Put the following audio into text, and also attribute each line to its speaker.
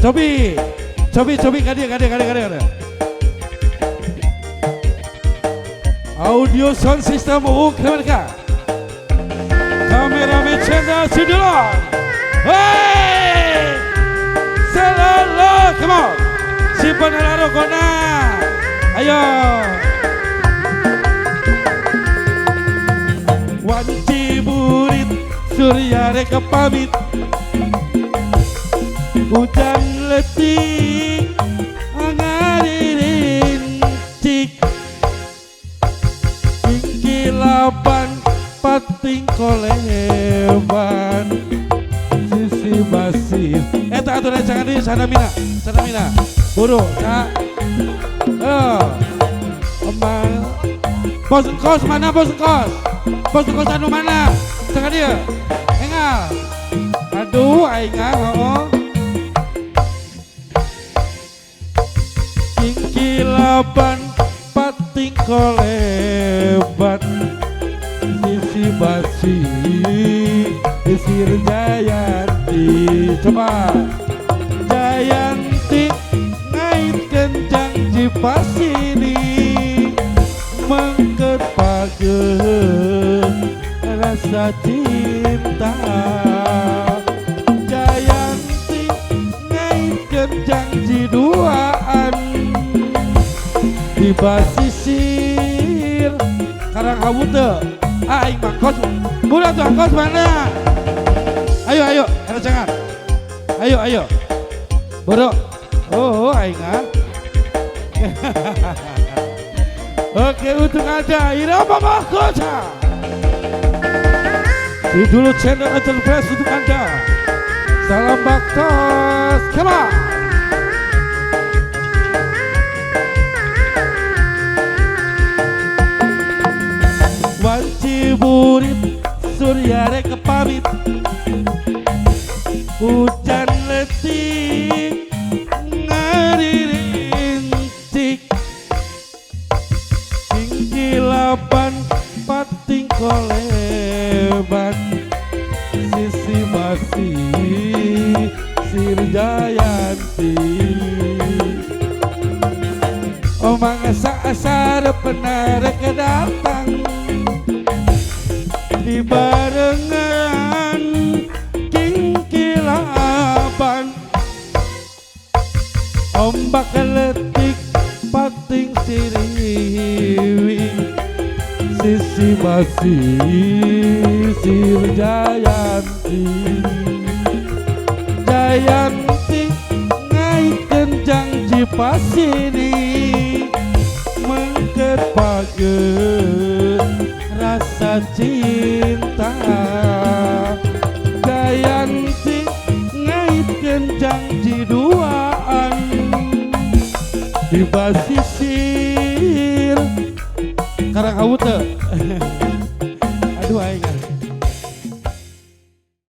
Speaker 1: Cobi kadia. Audio sound system mereka. Kameramen channel Sudulon. Hey! Selalu, come on. Simpan alaro kona. Ayo. Wanci burit surya reka pamit. Hujan letih ngaririn cik. Ingkilaban pating koleban sisi basir. Eta aturan jangan di sana mina. Buru, sa. Bos kos mana bos kos? Bos kos anu mana? Jangan dia. Engal. Aduh, aing Ingkilaban pating koleban sisi basi isir Jayanti. Coba Jayanti ngait kencang jipasini mengket pageung rasa cinta. Jayanti ngait kencang jiduaan di basisir Karang Hawute. Aing mah kos budak tuh kos mana? Ayo ada jangan. Ayo Boro. Oh aing Oke, untuk Anda Irama Mahkota di dulu channel Enterprise untuk Anda. Salam Baktos, come on. Wanci burit surya reka pamit. Hujan letih ngaririn cik. Ingkilaban pating koleban sisi basi sir Jayanti. Omang asa-asa benar kedatang di barengan Ingkilaban. Ombak letik pating siriwi sisi basi sir Jayanti. Jayanti ngait kencang jipasini mengket pageung rasa cinta. Jayanti ngait kencang jiduaan di basisir Karang Hawute.